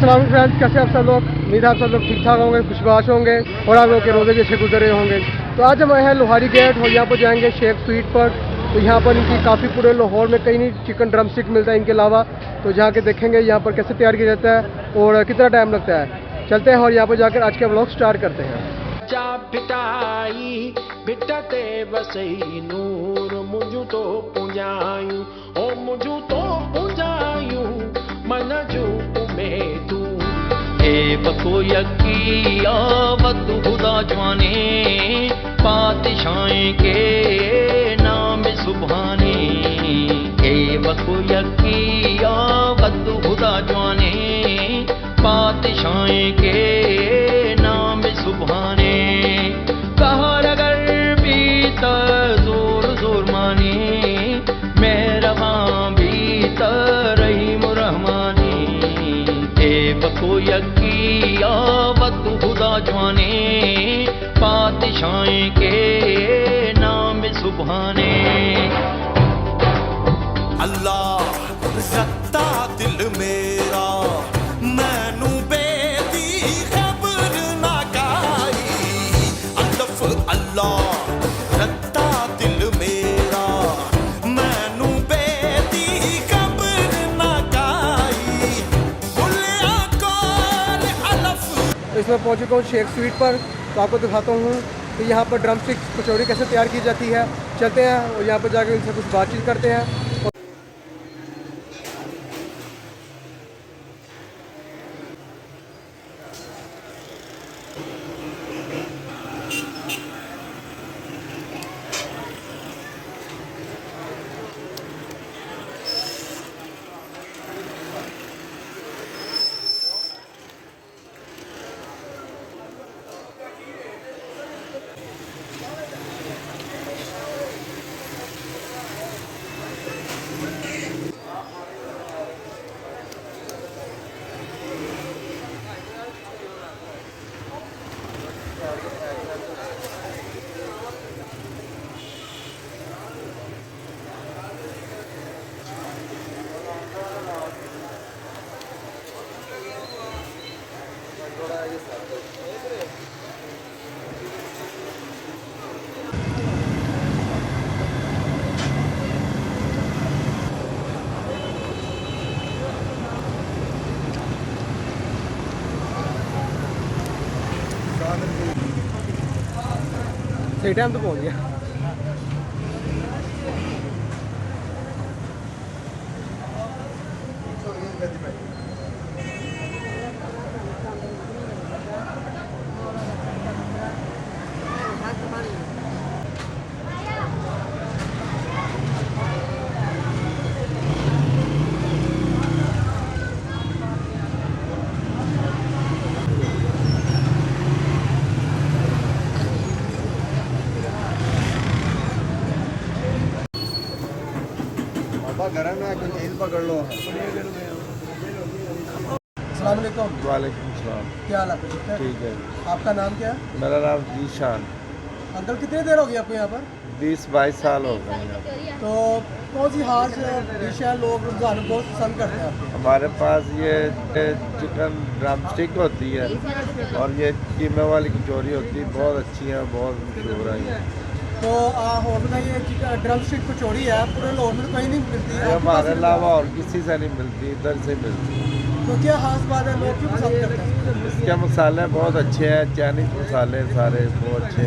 अस्सलाम फ्रेंड्स, कैसे आप सब लोग। उम्मीद है आप सब लोग ठीक ठाक होंगे, खुशबाश होंगे और आप लोग के रोज़े भी अच्छे गुजर रहे होंगे। तो आज हम आए हैं लोहारी गेट और यहाँ पर जाएंगे शेख स्वीट पर। तो यहाँ पर इनकी काफ़ी पूरे लाहौर में कहीं नहीं चिकन ड्रम स्टिक मिलता है इनके अलावा। तो जाके देखेंगे यहाँ पर कैसे तैयार किया जाता है और कितना टाइम लगता है। चलते हैं और यहाँ पर जाकर आज का व्लॉग स्टार्ट करते हैं। बको यकी आवत खुदा जवाने पातशाएं के नाम सुभाने। बको यकी आवत खुदा जवाने पातशाएं के नाम सुभाने। कहर अगर भी जोर जोर माने मेहरबान भी रहीम रहमानी। बको यकी आवत खुदा जवाने पातशाएं के नाम सुभाने। अल्लाह रखता दिल मेरा मैनू बेदी खबर ना गाई। अल्लाह अल्लाह रखता दिल मेरा मैनू बेदी खबर ना गाई। इसमें पहुँच चुका हूँ शेख स्वीट पर। तो आपको दिखाता हूँ कि यहाँ पर ड्रम स्टिक कचौड़ी कैसे तैयार की जाती है। चलते हैं और यहाँ पर जाकर इनसे कुछ बातचीत करते हैं। सही टाइम तो पहुँच गया। गरम है कि तेल पकड़ लो। अस्सलाम वालेकुम। वालेकुम सलाम। क्या हाल है? ठीक है। आपका नाम क्या है? मेरा नाम जीशान। अंकल कितनी देर हो गई आपको यहाँ पर? 20-22 साल हो गए यहाँ पर। तो कौन सी हार डिश है लोग रमज़ान में बहुत पसंद करते हैं आपके? हमारे पास ये चिकन ड्रम स्टिक होती है और ये कीमे वाली कचौरी होती है, बहुत अच्छी है, बहुत मशहूर है ये। तो और बताइए चिकन ड्रम स्टिक कचौरी है पूरे लाहौर में कहीं नहीं मिलती है, हमारे अलावा और किसी से नहीं मिलती, इधर से मिलती है। तो क्या खास बात है, लोग क्यों पसंद करते हैं? इसके मसाले बहुत अच्छे हैं, चाइनीज मसाले सारे बहुत अच्छे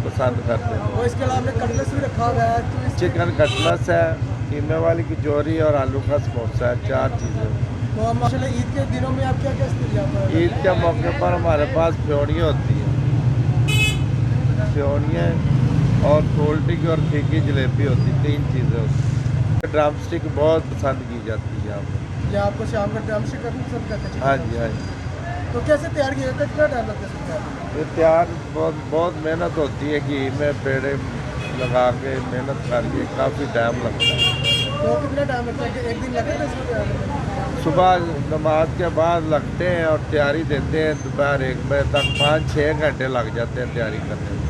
पसंद करते हैं। और इसके अलावा कटलेस भी रखा हुआ है। तो चिकन कटलेस है, कीमे वाली कचौरी और आलू का समोसा है, 4 चीज़ें। तो माशाल्लाह ईद के दिनों में आप क्या क्या इस्तेमाल? ईद के मौके पर हमारे पास फ्योड़ियाँ होती हैं, फ्योड़ियाँ और कोल्ड की और फीकी जलेबी होती, 3 चीज़ें होती। ड्रम स्टिक बहुत पसंद की जाती है यहाँ पर। या आपको शाम का ड्रम स्टिक करना पसंद करते हैं? हाँ जी, हाँ जी। तो कैसे तैयार किया जाता है, कितना टाइम लगता है? ये तैयार बहुत मेहनत होती है, घी में पेड़े लगा के मेहनत करके काफ़ी टाइम लगता है। तो कितना टाइम लगता है कि एक दिन लगे था इसको तैयार करने? सुबह नमाज के बाद लगते हैं और तैयारी देते हैं दोपहर 1 बजे तक, 5-6 घंटे लग जाते हैं तैयारी करने में।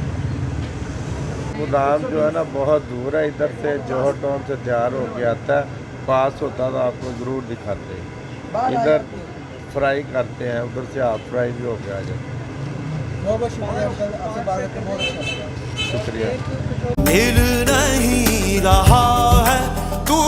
गोदाम जो है ना बहुत दूर है इधर से, जौहर टाउन से तैयार होके आता है, पास होता तो आपको ज़रूर दिखाते। इधर फ्राई करते हैं, उधर से हाफ फ्राई भी होके आ जाता है। बहुत बहुत शुक्रिया अंकल, आपसे बात करके बहुत अच्छा लगा। शुक्रिया। मिल नहीं रहा है तू